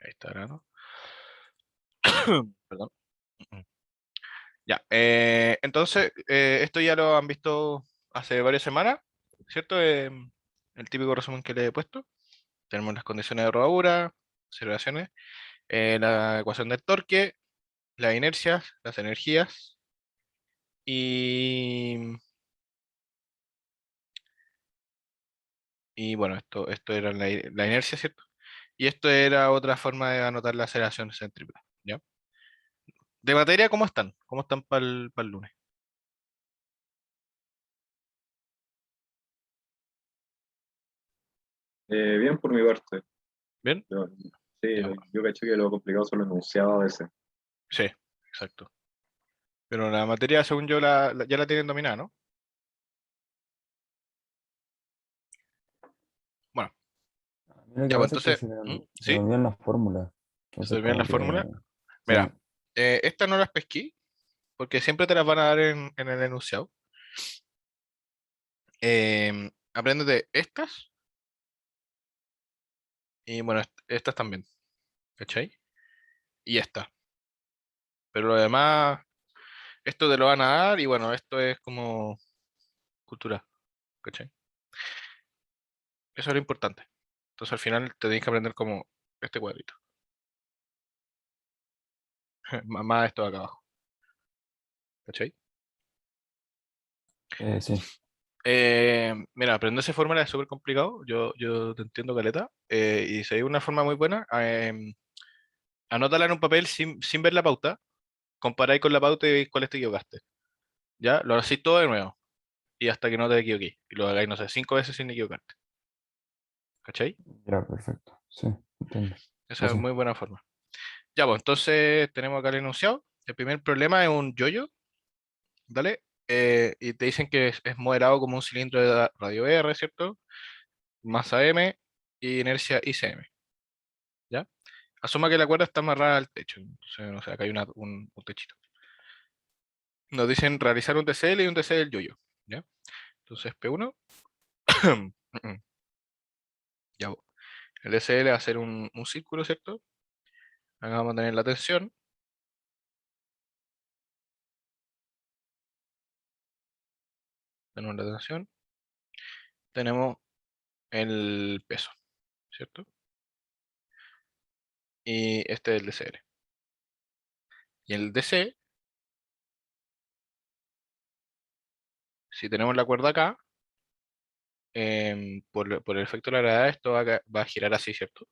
Ahí está grabando. Perdón. Ya. Entonces, esto ya lo han visto hace varias semanas, ¿cierto? El típico resumen que le he puesto. Tenemos las condiciones de rodadura, aceleraciones, la ecuación del torque, las inercias, las energías y, y bueno, esto era la inercia, ¿cierto? Y esto era otra forma de anotar la aceleración centrípeta, ¿ya? De materia, ¿cómo están? ¿Cómo están para el lunes? Bien por mi parte. ¿Bien? Yo, sí, Ya, yo caché que lo complicado son los enunciados a veces. sí, exacto. Pero la materia, según yo, ya la tienen dominada, ¿no? A mí lo que Ya, pues pasa es que entonces, se me ¿sí? olvidan las fórmulas. ¿Se Entonces, olvidan la como que. fórmula? Sí, Mira, estas no las pesqué, porque siempre te las van a dar en el enunciado. Apréndete estas, y bueno, estas también, ¿cachai? Y esta. Pero lo demás, esto te lo van a dar, y bueno, esto es como cultura, ¿cachai? Eso es lo importante. Entonces al final te tienes que aprender como este cuadrito. Más esto de acá abajo, ¿cachai? sí. Mira, aprenderse fórmula es súper complicado. Yo te entiendo, Caleta. Y si hay una forma muy buena, anótala en un papel sin ver la pauta. Comparáis con la pauta y veis cuál te equivocaste. ¿Ya? Lo hacéis todo de nuevo. Y hasta que no te equivoquéis. Y lo hagáis, no sé, 5 veces sin equivocarte. ¿Cachai? Ya, perfecto. Sí, entiendo. Esa es Gracias. muy buena forma. Ya, pues entonces tenemos acá el enunciado. El primer problema es un yoyo, ¿vale? Y te dicen que es moderado como un cilindro de radio R, ¿cierto? Masa M y inercia ICM. ¿Ya? Asuma que la cuerda está amarrada al techo. Entonces, no sé, acá hay un techito. Nos dicen realizar un TCL y un TC del yoyo. ¿Ya? Entonces, P1. Ya, voy. El TCL va a hacer un círculo, ¿cierto? Acá vamos a tener la tensión. Tenemos la tensión. Tenemos el peso, ¿cierto? Y este es el DCL. Y el DC, si tenemos la cuerda acá, por el efecto de la gravedad, esto va a girar así, ¿cierto?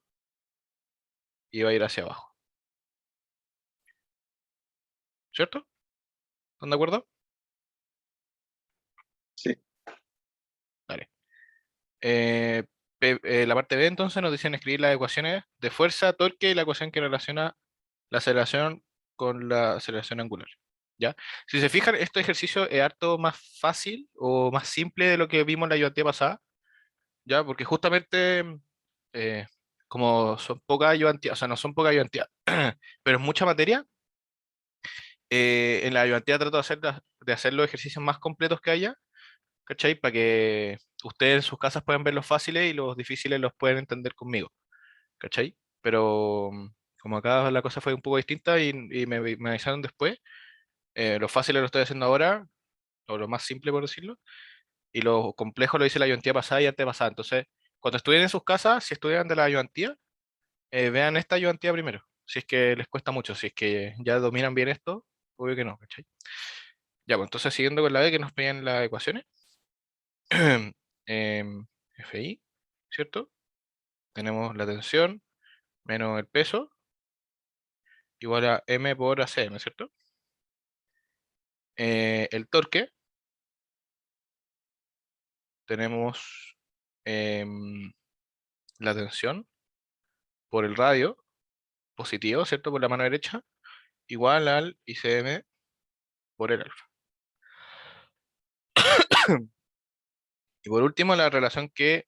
Y va a ir hacia abajo, ¿cierto? ¿Están de acuerdo? Sí, Vale. Eh, la parte B entonces nos dicen escribir las ecuaciones de fuerza, torque y la ecuación que relaciona la aceleración con la aceleración angular. ¿Ya? Si se fijan, este ejercicio es harto más fácil o más simple de lo que vimos en la ayudantía pasada, ¿ya? Porque justamente, eh, como son pocas ayudantías, o sea, no son pocas ayudantías, pero es mucha materia, en la ayudantía trato de hacer los ejercicios más completos que haya, ¿cachai? Para que ustedes en sus casas puedan ver los fáciles y los difíciles los pueden entender conmigo, ¿cachai? Pero como acá la cosa fue un poco distinta y me avisaron después, lo fácil lo estoy haciendo ahora, o lo más simple por decirlo, y lo complejo lo hice la ayudantía pasada y antepasada. Entonces, cuando estudien en sus casas, si estudian de la ayudantía, vean esta ayudantía primero, si es que les cuesta mucho, si es que ya dominan bien esto, obvio que no, ¿cachai? Ya, pues entonces siguiendo con la B que nos pedían las ecuaciones, FI, ¿cierto? Tenemos la tensión menos el peso igual a M por ACM, ¿cierto? El torque, tenemos em, la tensión por el radio positivo, ¿cierto? Por la mano derecha, igual al ICM por el alfa. Y por último, la relación que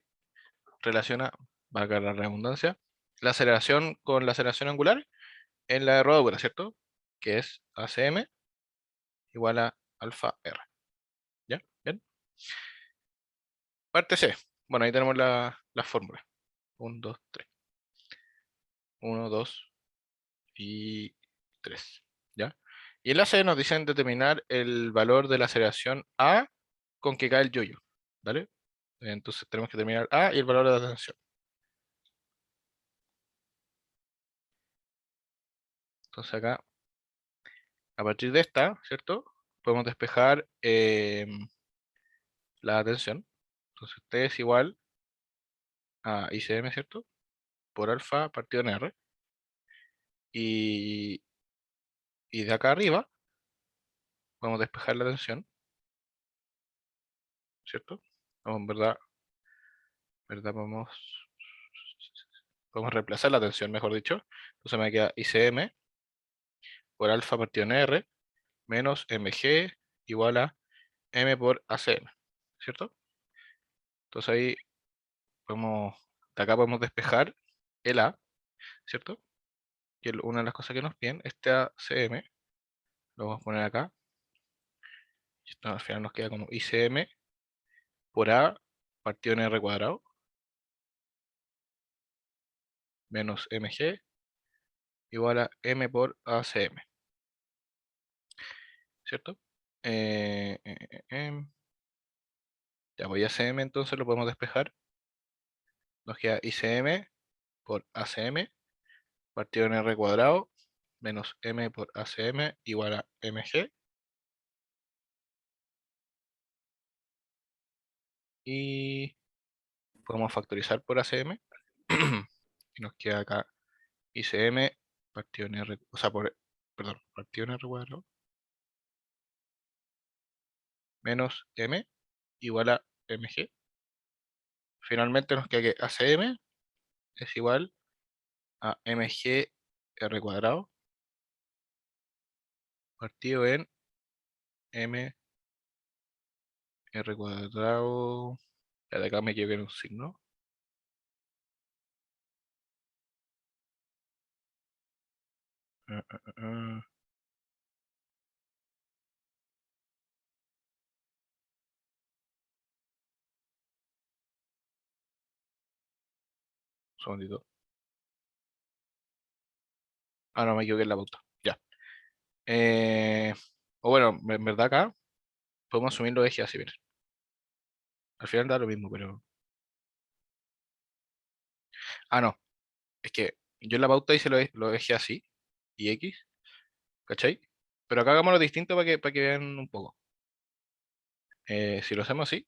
relaciona, valga la redundancia, la aceleración con la aceleración angular en la de rodadura, ¿cierto? Que es ACM igual a alfa R. ¿Ya? ¿Bien? Parte C. Bueno, ahí tenemos la fórmula. 1, 2, 3. 1, 2 y 3. ¿Ya? Y en la C nos dicen determinar el valor de la aceleración A con que cae el yoyo. ¿Vale? Entonces tenemos que determinar A y el valor de la tensión. Entonces acá, a partir de esta, ¿cierto? Podemos despejar la tensión. Entonces T es igual a ICM, ¿cierto? Por alfa partido en R. Y, y de acá arriba podemos despejar la tensión, ¿cierto? Vamos, en verdad podemos reemplazar la tensión, mejor dicho. Entonces me queda ICM por alfa partido en R menos mg igual a m por ACM, ¿cierto? Entonces ahí podemos, de acá podemos despejar el A, ¿cierto? Que es una de las cosas que nos piden, este ACM, lo vamos a poner acá. Y esto al final nos queda como ICM por A partido en R cuadrado menos mg igual a m por ACM, ¿cierto? Eh, eh, eh, em, ya voy a ACM, entonces lo podemos despejar. Nos queda ICM por ACM partido en R cuadrado menos m por ACM igual a mg. Y podemos factorizar por ACM. Y nos queda acá ICM partido en R, o sea, perdón, partido en R cuadrado menos m igual a mg. Finalmente nos queda que ACM es igual a mg r cuadrado partido en m r cuadrado. Ya de acá me equivoqué en un signo. Ah, ah, ah, ah. Un segundito. Ah, no, me equivoqué en la pauta. Ya. O bueno, en verdad acá podemos asumir los ejes así, miren. Al final da lo mismo, pero. Ah, no. Es que yo en la pauta hice los ejes así y X, ¿cachai? Pero acá hagámoslo distinto para que vean un poco. Si lo hacemos así,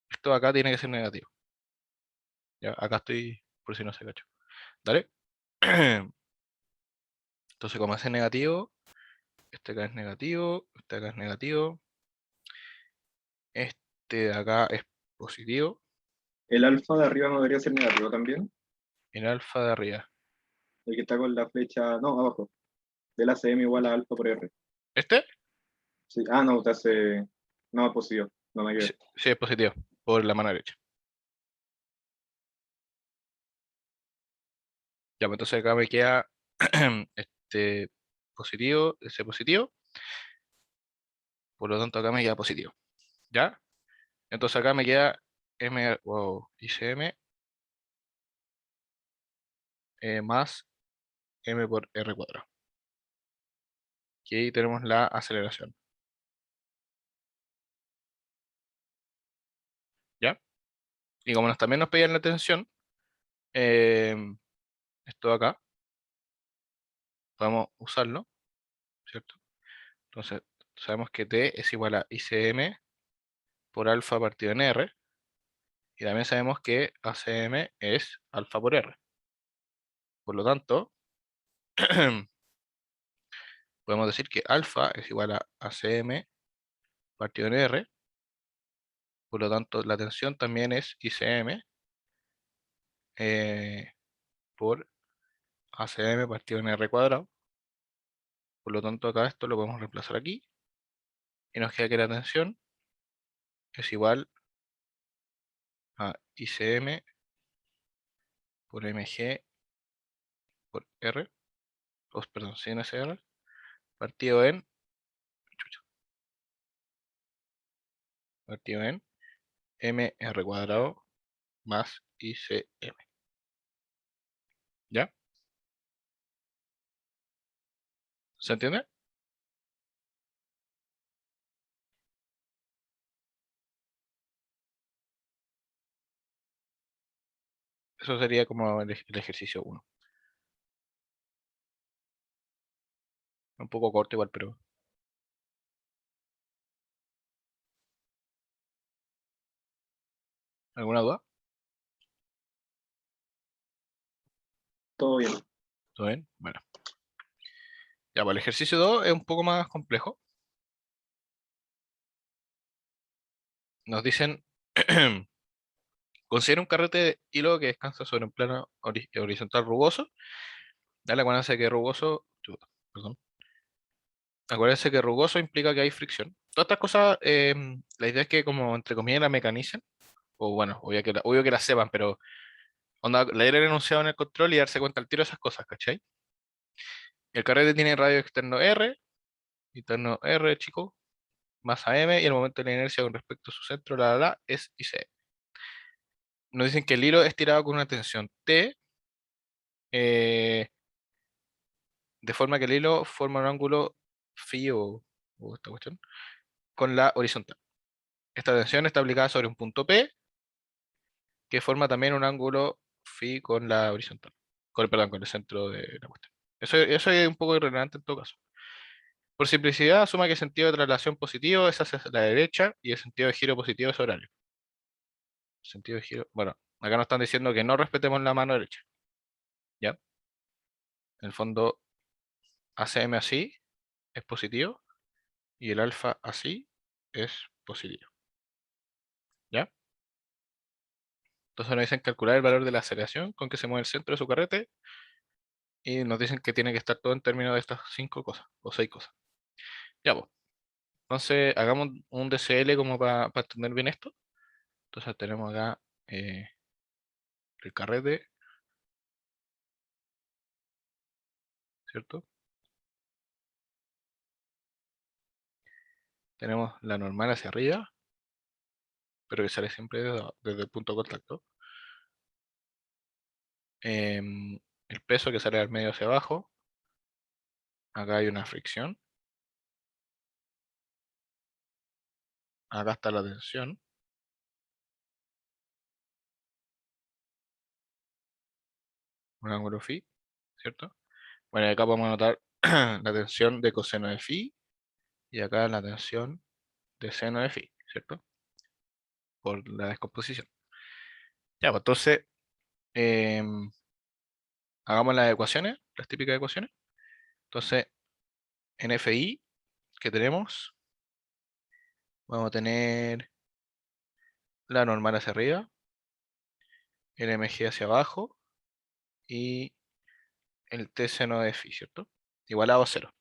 esto acá tiene que ser negativo. Ya, acá estoy por si no se cacho. ¿Dale? Entonces, como ese es negativo, este acá es negativo, este acá es negativo, este de acá es positivo, El alfa de arriba no debería ser negativo también. y el alfa de arriba. El que está con la flecha, no, abajo. Del ACM igual a alfa por R. ¿Este? Sí. Ah, no, te hace. No, positivo. No me Sí, quedé. sí, es positivo, por la mano derecha. Ya, pues entonces acá me queda este positivo, ese positivo, por lo tanto acá me queda positivo. ¿Ya? Entonces acá me queda ICM más m por r cuadrado. Y ahí tenemos la aceleración. ¿Ya? Y como también nos pedían la tensión, em, esto de acá, podemos usarlo, ¿cierto? Entonces, sabemos que T es igual a ICM por alfa partido en R. Y también sabemos que ACM es alfa por R. Por lo tanto, podemos decir que alfa es igual a ACM partido en R. Por lo tanto, la tensión también es ICM eh, por ACM partido en R cuadrado. Por lo tanto, acá esto lo podemos reemplazar aquí. Y nos queda que la tensión es igual a ICM por mg por R, perdón, sin SR, partido en, chucha, partido en mr cuadrado más ICM. ¿Ya? ¿Se entiende? Eso sería como el ejercicio 1. Un poco corto igual, pero ¿alguna duda? Todo bien. ¿Todo bien? Bueno. Ya, pues el ejercicio 2 es un poco más complejo. Nos dicen, considera un carrete de hilo que descansa sobre un plano horizontal rugoso. Dale, acuérdense que rugoso, chuta, perdón. Acuérdense que rugoso implica que hay fricción. Todas estas cosas, la idea es que como entre comillas la mecanicen, o bueno, obvio que la sepan, pero onda, leer el enunciado en el control y darse cuenta al tiro de esas cosas, ¿cachai? El carrete tiene radio externo R, interno R, chico, masa M, y el momento de la inercia con respecto a su centro, es IC. Nos dicen que el hilo es tirado con una tensión T, eh, de forma que el hilo forma un ángulo phi o esta cuestión, con la horizontal. Esta tensión está aplicada sobre un punto P, que forma también un ángulo phi con la horizontal, perdón, con el centro de la cuestión. Eso es un poco irrelevante en todo caso. Por simplicidad, asuma que el sentido de traslación positivo es hacia la derecha y el sentido de giro positivo es horario. Sentido de giro, bueno, acá nos están diciendo que no respetemos la mano derecha, ¿ya? En el fondo, ACM así es positivo y el alfa así es positivo, ¿ya? Entonces nos dicen calcular el valor de la aceleración con que se mueve el centro de su carrete y nos dicen que tiene que estar todo en términos de estas 5 cosas o 6 cosas. Ya, pues. Entonces hagamos un DCL como para entender bien esto. Entonces tenemos acá el carrete, ¿cierto? Tenemos la normal hacia arriba, pero que sale siempre desde el punto de contacto. El peso que sale al medio hacia abajo. Acá hay una fricción. Acá está la tensión. Un ángulo phi, ¿cierto? Bueno, y acá podemos notar la tensión de coseno de phi y acá la tensión de seno de phi, ¿cierto? Por la descomposición. Ya, pues entonces, em, hagamos las ecuaciones, las típicas ecuaciones. Entonces, en FI que tenemos, vamos a tener la normal hacia arriba, el MG hacia abajo y el T seno de phi, ¿cierto? Igualado a cero.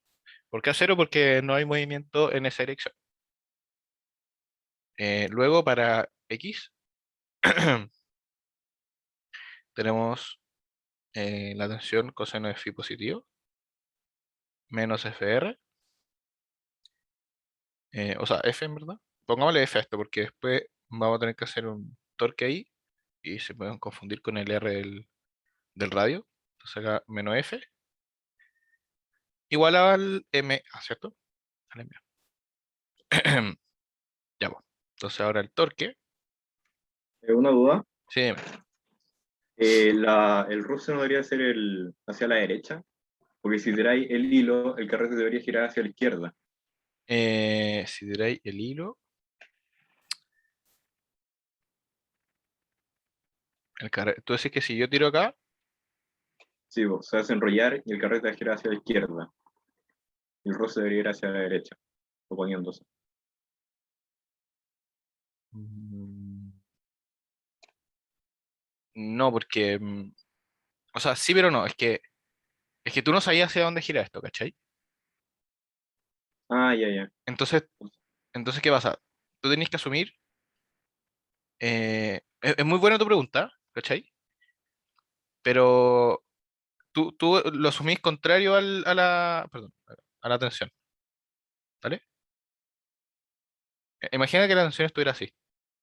¿Por qué a cero? Porque no hay movimiento en esa dirección. Luego para X tenemos la tensión coseno de phi positivo menos FR, o sea, F en verdad. Pongámosle F a esto porque después vamos a tener que hacer un torque ahí y se pueden confundir con el R del radio. Entonces acá menos F igual al MA, ¿cierto? Al MA. Ya, pues. Entonces ahora el torque. Una duda. Sí, dime. El ruso no debería ser hacia la derecha, porque si tiráis el hilo, el carrete debería girar hacia la izquierda. Si diréis el hilo, tú decís que si yo tiro acá, Sí, vos, se hace enrollar y el carrete gira hacia la izquierda. El ruso debería ir hacia la derecha, oponiéndose. mm, no, porque, o sea, sí, pero no, es que tú no sabías hacia dónde gira esto, ¿cachai? Ah, ya, ya. Entonces, ¿qué pasa? Tú tenés que asumir, es muy buena tu pregunta, ¿cachai? Pero tú lo asumís contrario perdón, a la tensión, ¿vale? Imagina que la tensión estuviera así.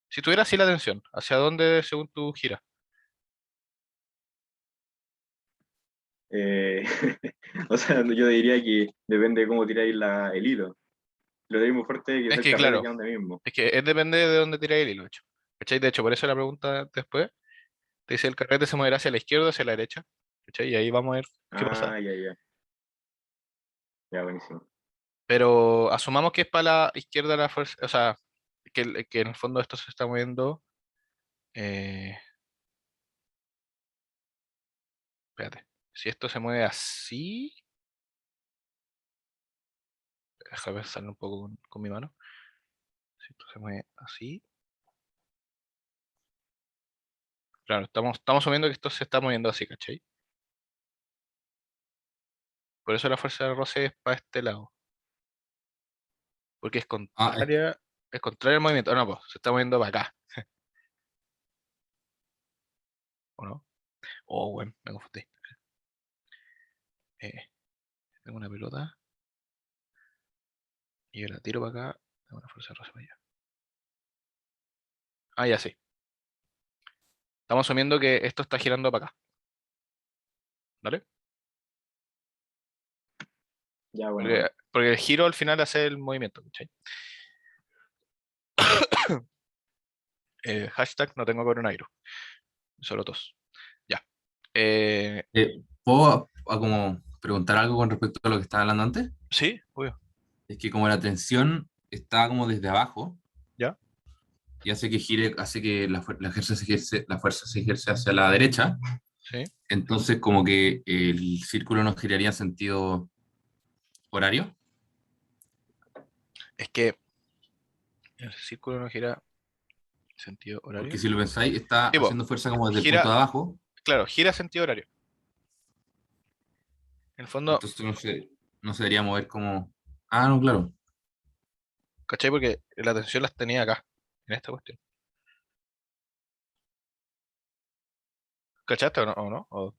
Si tuviera así la tensión, ¿hacia dónde según tú giras? Eh, o sea, yo diría que depende de cómo tiráis el hilo. Lo tiráis muy fuerte, que Es es el que, carrete claro, que anda mismo. es que depende de dónde tiráis el hilo, de hecho. ¿Cachai? De hecho, por eso la pregunta después te dice el carrete se moverá hacia la izquierda o hacia la derecha. ¿Cachai? Y ahí vamos a ver qué pasa. Ah, ya, ya. Ya, buenísimo. Pero asumamos que es para la izquierda la fuerza, o sea, que en el fondo esto se está moviendo. eh, Espérate. Si esto se mueve así, déjame pensarlo un poco con mi mano. Si esto se mueve así. Claro, estamos asumiendo que esto se está moviendo así, ¿cachai? Por eso la fuerza de roce es para este lado. Porque Ah, es contraria al movimiento. Ah, no, pues se está moviendo para acá, ¿o no? Oh, bueno, me confundí. Eh, Tengo una pelota y yo la tiro para acá. Tengo una fuerza de roce para allá. Ah, ya sí. Estamos asumiendo que esto está girando para acá, ¿vale? Ya, bueno, Porque, bueno. porque el giro al final hace el movimiento, ¿cachai? Hashtag no tengo coronavirus, solo tos. Ya. Eh, ¿puedo como preguntar algo con respecto a lo que estaba hablando antes? sí, obvio. Es que como la tensión está como desde abajo Ya, y hace que gire, hace que la fuerza se ejerce hacia la derecha, sí. entonces como que el círculo no giraría en sentido horario, Es que el círculo no gira en sentido porque horario. si lo pensáis, está Tipo, haciendo fuerza como desde el punto gira, de abajo, claro, gira sentido horario. En el fondo, entonces no se debería mover como... Ah, no, claro. ¿cachai? Porque la tensión las tenía acá, en esta cuestión. ¿Cachaste o no?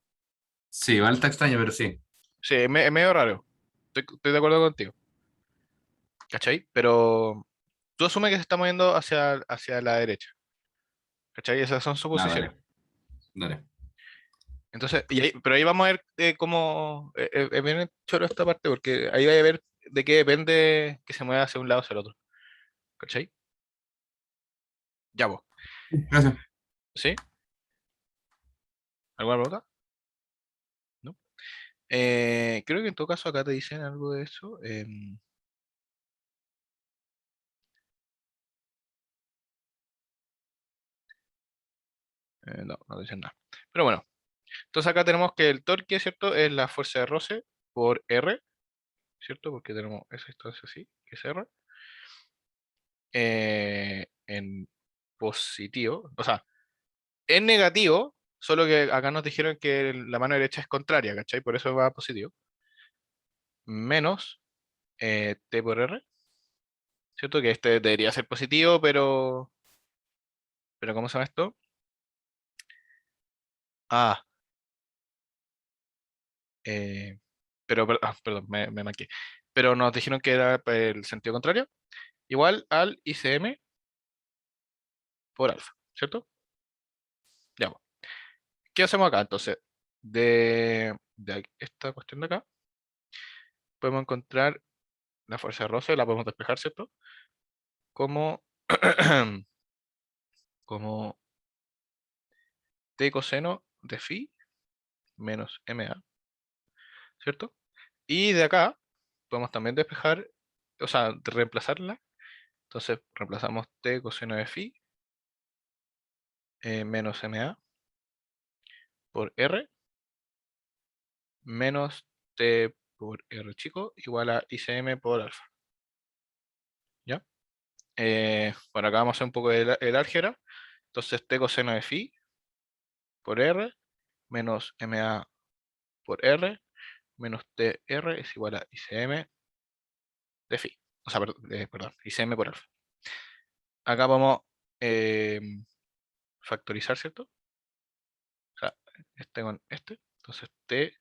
Sí, igual está extraño, pero sí. Sí, es medio raro. Estoy de acuerdo contigo. ¿Cachai? Pero tú asumes que se está moviendo hacia la derecha. ¿Cachai? Esas son Nada, suposiciones. dale, dale. Entonces, pero ahí vamos a ver cómo es bien choro esta parte, porque ahí va a ver de qué depende que se mueva hacia un lado o hacia el otro. ¿Cachai? Ya vos. Gracias. ¿Sí? ¿Alguna pregunta? ¿No? Creo que en todo caso acá te dicen algo de eso. No, no te dicen nada. Pero bueno, entonces acá tenemos que el torque, ¿cierto? Es la fuerza de roce por R, ¿cierto? Porque tenemos esa distancia así, que es R, en positivo. O sea, en negativo, solo que acá nos dijeron que la mano derecha es contraria, ¿cachai? Por eso va a positivo. Menos T por R, ¿cierto? Que este debería ser positivo, pero ¿cómo se llama esto? Ah, eh, perdón, me maqué. Pero nos dijeron que era el sentido contrario, igual al ICM por alfa, ¿cierto? Ya, pues. ¿Qué hacemos acá? Entonces, esta cuestión de acá, podemos encontrar la fuerza de roce, la podemos despejar, ¿cierto? Como, como T coseno de phi menos MA, ¿cierto? Y de acá podemos también despejar, o sea, reemplazarla. Entonces reemplazamos T coseno de phi menos MA por R menos T por R chico igual a ICM por alfa. ¿Ya? Bueno, acá vamos a hacer un poco el álgebra. Entonces T coseno de phi por R menos MA por R menos TR es igual a ICM de phi. O sea, perdón, ICM por alfa. Acá vamos eh, factorizar, ¿cierto? O sea, este con este. Entonces T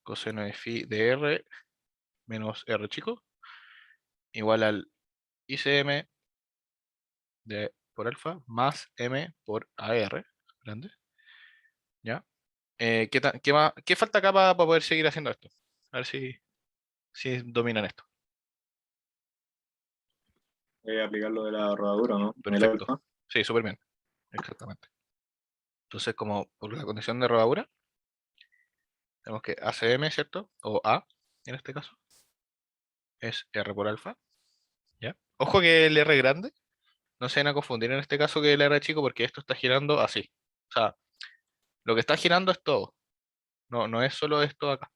coseno de phi de R menos R chico igual al ICM por alfa más M por AR grande. ¿Ya? ¿Qué falta acá para poder seguir haciendo esto? A ver si dominan esto. Aplicar lo de la rodadura, ¿no? En el Perfecto. alfa. Sí, súper bien. Exactamente. Entonces, como por la condición de rodadura, tenemos que ACM, ¿cierto? O A, en este caso, es R por alfa. ¿Ya? Ojo que el R grande, no se van a confundir en este caso que el R chico, porque esto está girando así. O sea, lo que está girando es todo. No es solo esto acá.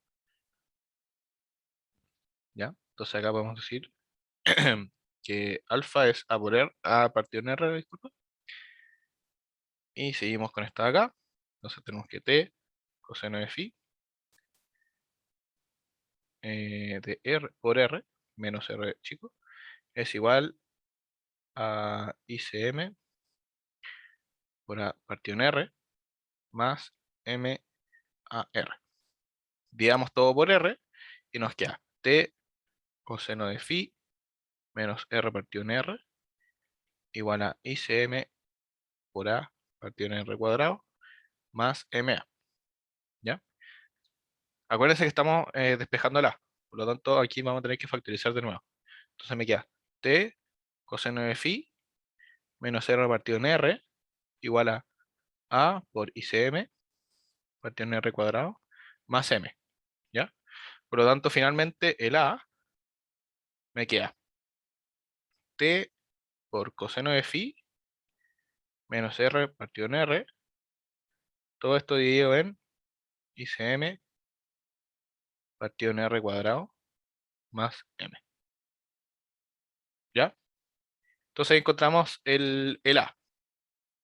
¿Ya? Entonces acá podemos decir que alfa es A por R, A partido en R, disculpa. Y seguimos con esta de acá. Entonces tenemos que T coseno de phi de R por R menos R chico es igual a ICM por A partido en R más M a R. Dividamos todo por R y nos queda T coseno de phi menos R partido en R igual a ICM por A partido en R cuadrado más MA. ¿Ya? Acuérdense que estamos despejando la A. Por lo tanto, aquí vamos a tener que factorizar de nuevo. Entonces me queda T coseno de phi menos R partido en R igual a por ICM partido en R cuadrado más M. ¿Ya? Por lo tanto, finalmente el A me queda T por coseno de phi menos R partido en R. Todo esto dividido en ICM partido en R cuadrado más M. ¿Ya? Entonces encontramos el A.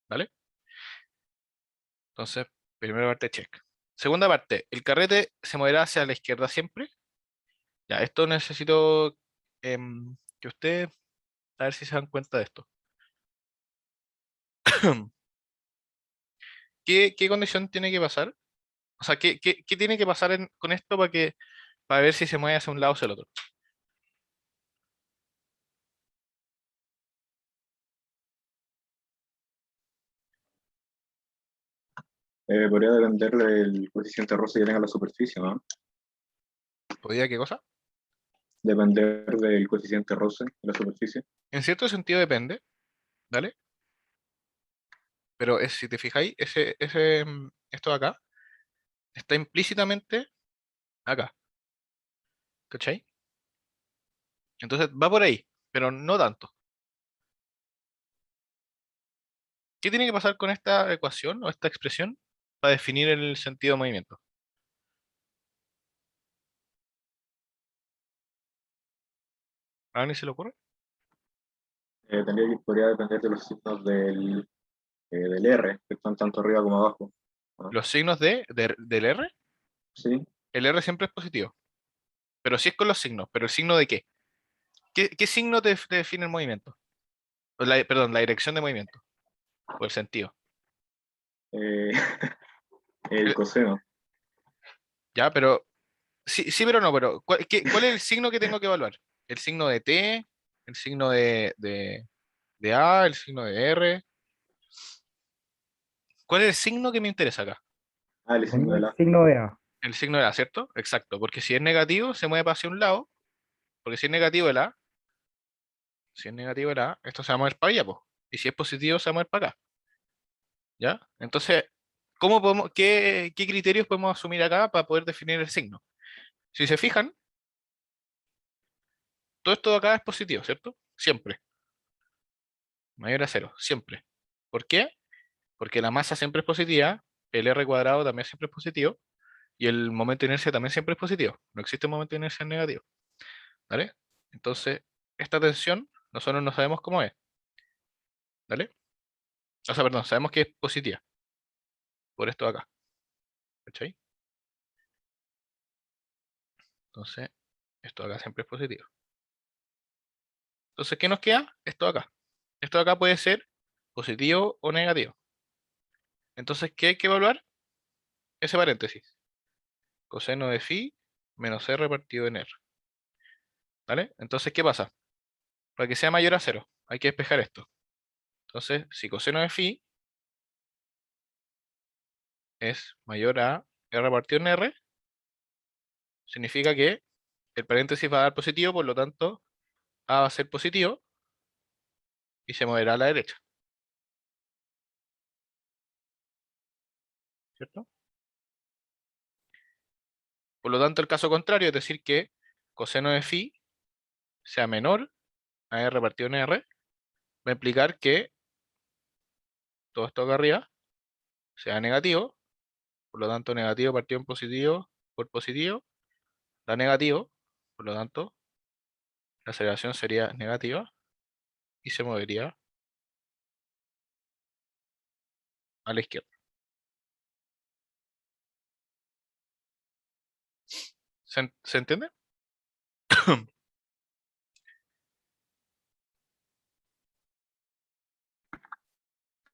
¿Vale? Entonces, primera parte, check. Segunda parte, el carrete se moverá hacia la izquierda siempre. Ya, esto necesito que ustedes, a ver si se dan cuenta de esto. ¿Qué condición tiene que pasar? O sea, ¿qué tiene que pasar con esto para ver si se mueve hacia un lado o hacia el otro? Podría depender del coeficiente roce que tenga la superficie, ¿no? ¿Podría qué cosa? Depender del coeficiente roce de la superficie. En cierto sentido depende, ¿vale? Pero si te fijáis, esto de acá está implícitamente acá, ¿cachai? Entonces va por ahí, pero no tanto. ¿Qué tiene que pasar con esta ecuación o esta expresión para definir el sentido de movimiento? ¿A alguien se le ocurre? Podría depender de los signos del R, que están tanto arriba como abajo, ¿no? Los signos del R, Sí, el R siempre es positivo, pero sí es con los signos, pero ¿el signo de qué? ¿Qué signo te define el movimiento? Perdón, la dirección de movimiento, o el sentido. eh, el El- coseno. ya, pero sí, pero no, pero ¿cuál es el signo que tengo que evaluar? ¿El signo de T? ¿El signo de A? ¿El signo de R? ¿Cuál es el signo que me interesa acá? Ah, el signo de El la. signo de A. El signo de A, ¿cierto? Exacto, porque si es negativo se mueve hacia un lado, porque si es negativo el A, si es negativo el A, esto se va a mover para allá, po. Y si es positivo se va a mover para acá, ¿ya? Entonces, qué criterios podemos asumir acá para poder definir el signo? Si se fijan, todo esto de acá es positivo, ¿cierto? Siempre, mayor a cero, siempre. ¿Por qué? Porque la masa siempre es positiva, el R cuadrado también siempre es positivo, y el momento de inercia también siempre es positivo. No existe un momento de inercia negativo, ¿vale? Entonces, esta tensión, nosotros no sabemos cómo es, ¿vale? O sea, perdón, sabemos que es positiva, por esto de acá, ¿cachai? Entonces, esto de acá siempre es positivo. Entonces, ¿qué nos queda? Esto de acá. Esto de acá puede ser positivo o negativo. Entonces, ¿qué hay que evaluar? Ese paréntesis. Coseno de phi menos r partido en r. ¿Vale? Entonces, ¿qué pasa? Para que sea mayor a cero, hay que despejar esto. Entonces, si coseno de phi es mayor a R partido en R, significa que el paréntesis va a dar positivo, por lo tanto A va a ser positivo y se moverá a la derecha, ¿cierto? Por lo tanto, el caso contrario, es decir, que coseno de phi sea menor a R partido en R, va a implicar que todo esto acá arriba sea negativo, por lo tanto negativo partido en positivo por positivo da negativo, por lo tanto la aceleración sería negativa y se movería a la izquierda. ¿Se entiende?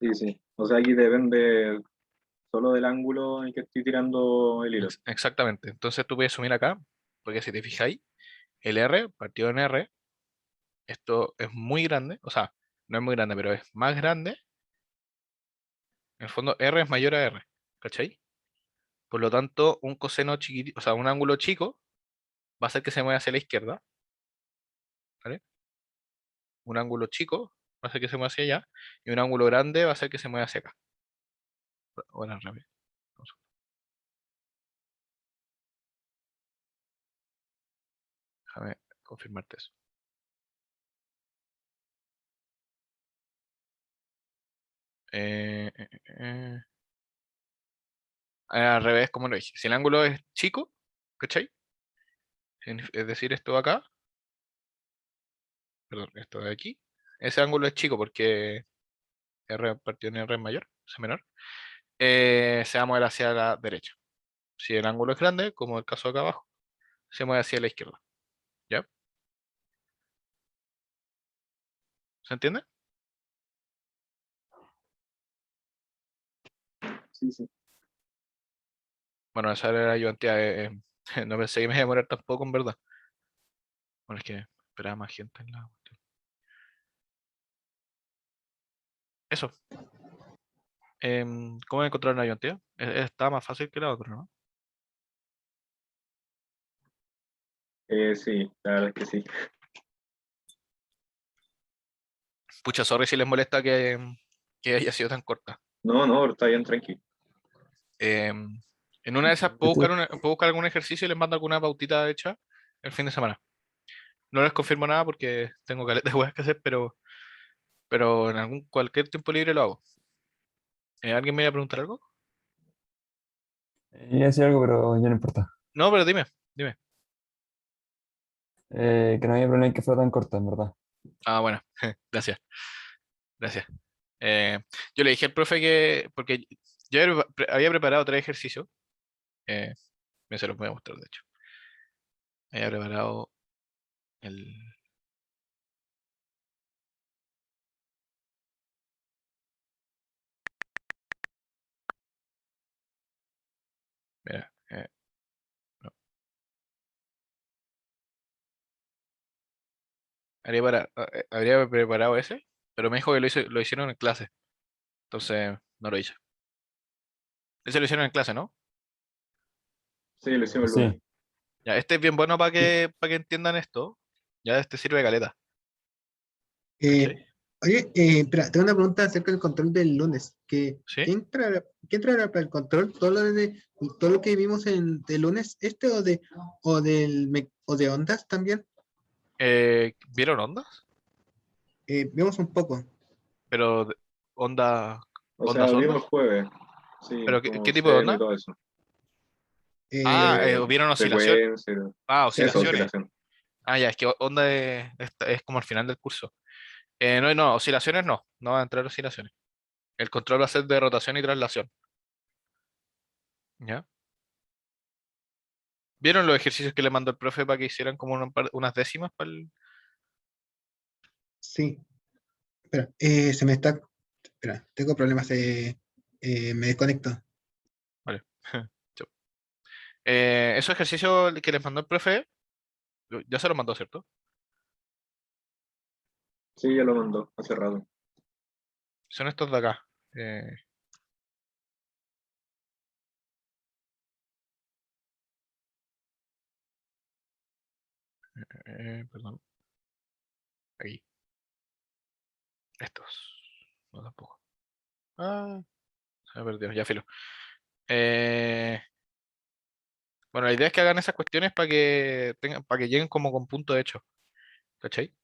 Sí, sí. O sea, aquí depende solo del ángulo en el que estoy tirando el hilo. Exactamente. Entonces tú puedes sumir acá, porque si te fijáis, el R partido en R, esto es muy grande, o sea, no es muy grande, pero es más grande. En el fondo, R es mayor a R, ¿cachai? Por lo tanto, un coseno chiquitito, o sea, un ángulo chico va a hacer que se mueva hacia la izquierda, ¿vale? Un ángulo chico va a hacer que se mueva hacia allá, y un ángulo grande va a hacer que se mueva hacia acá. Bueno, al revés. Déjame confirmarte eso. Eh. Al revés, como lo dije. Si el ángulo es chico, ¿cachai? Es decir, esto de acá, perdón, esto de aquí, ese ángulo es chico porque R partido en R es mayor, es menor, se va a mover hacia la derecha. Si el ángulo es grande, como el caso de acá abajo, se mueve hacia la izquierda. ¿Ya? ¿Se entiende? Sí, sí. Bueno, esa era la ayudantía. No pensé que me iba a demorar tampoco, en verdad. Bueno, es que esperaba más gente en la cuestión. Eso. ¿Cómo encontrar una ayudantía? Está más fácil que la otra, ¿no? Sí, la verdad es que sí. Pucha, sorry si les molesta que haya sido tan corta. No, no, está bien, tranqui. En una de esas Este- puedo buscar algún ejercicio y les mando alguna pautita hecha el fin de semana. No les confirmo nada porque tengo caleta de cosas que hacer, pero en cualquier tiempo libre lo hago. ¿Alguien me iba a preguntar algo? Iba a decir algo, pero ya no importa. No, pero dime. Que no había problema en que fuera tan corta, en verdad. Ah, bueno, gracias. Eh, yo le dije al profe porque yo había preparado 3 ejercicios, eh, me se los voy a mostrar de hecho. Había preparado el... Mira, no. Habría preparado ese, pero me dijo que lo hicieron en clase, entonces no lo hice. Ese lo hicieron en clase, ¿no? Sí, lo hicimos el lunes. Sí. Ya, este es bien bueno para que entiendan esto. Ya este sirve de caleta, Eh, ¿cachai? Oye, espera, tengo una pregunta acerca del control del lunes. ¿Sí? ¿Qué entrará para el control? ¿Todo lo que vimos de lunes, este o de ondas también? ¿Vieron ondas? Vimos un poco. Pero onda, O sea, ondas, vimos ondas. el jueves. Sí, ¿Pero qué como tipo de seno y onda? todo eso. Ah, Eh, ¿vieron oscilación? Frecuencia. Ah, Eso, oscilaciones. oscilación. Ah, ya, es que onda es como al final del curso. No, oscilaciones no van a entrar oscilaciones. El control va a ser de rotación y traslación. ¿Ya? ¿Vieron los ejercicios que le mandó el profe para que hicieran como unas décimas para el... sí, espera, espera, tengo problemas, me desconecto. Vale. Chau. Esos ejercicios que les mandó el profe, ya se los mandó, ¿cierto? Sí, ya lo mandó hace rato. Son estos de acá. Eh, Perdón. Aquí. Estos. No tampoco. Ah, se me perdió, ya filo. Bueno, la idea es que hagan esas cuestiones para que tengan, para que lleguen como con punto de hecho. ¿Cachai?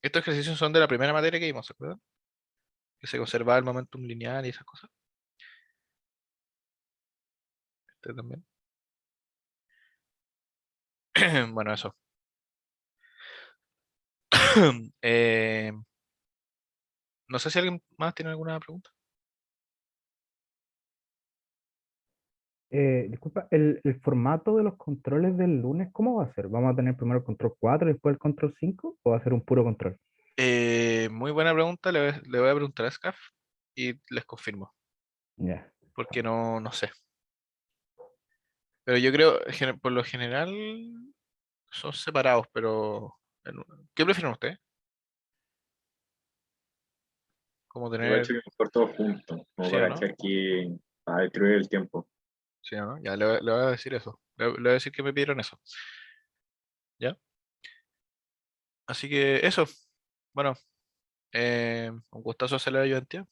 Estos ejercicios son de la primera materia que vimos, ¿se acuerdan? Que se conservaba el momentum lineal y esas cosas. Este también. Bueno, eso. Eh, no sé si alguien más tiene alguna pregunta. Disculpa, el formato de los controles del lunes, ¿cómo va a ser? ¿Vamos a tener primero el control 4 y después el control 5 o va a ser un puro control? Muy buena pregunta, le voy a preguntar a Scaf y les confirmo, Ya. porque no sé. Pero yo creo, por lo general, son separados, pero ¿qué prefieren ustedes? Como Yo he tener, hecho que mejor todos juntos, como sí o para no? cachar que para destruir el tiempo. Sí o no, ya le voy a decir eso. Le voy a decir que me pidieron eso. ¿Ya? Así que eso. Bueno, un gustazo hacer la ayudantía.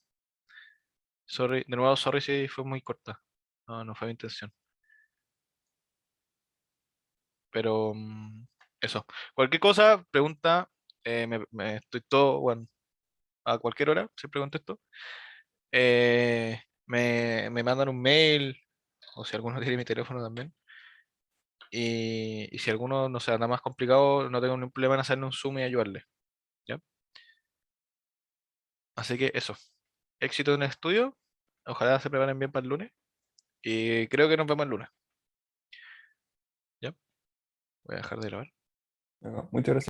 Sorry, de nuevo, sorry si fue muy corta. No fue mi intención. Pero eso. Cualquier cosa, pregunta. Estoy todo, bueno, a cualquier hora, siempre contesto. Me mandan un mail, o si alguno tiene mi teléfono también. Y si alguno, no sé, anda más complicado, no tengo ningún problema en hacerle un Zoom y ayudarle. ¿Ya? Así que eso. Éxito en el estudio. Ojalá se preparen bien para el lunes. Y creo que nos vemos el lunes. ¿Ya? Voy a dejar de grabar. Muchas gracias.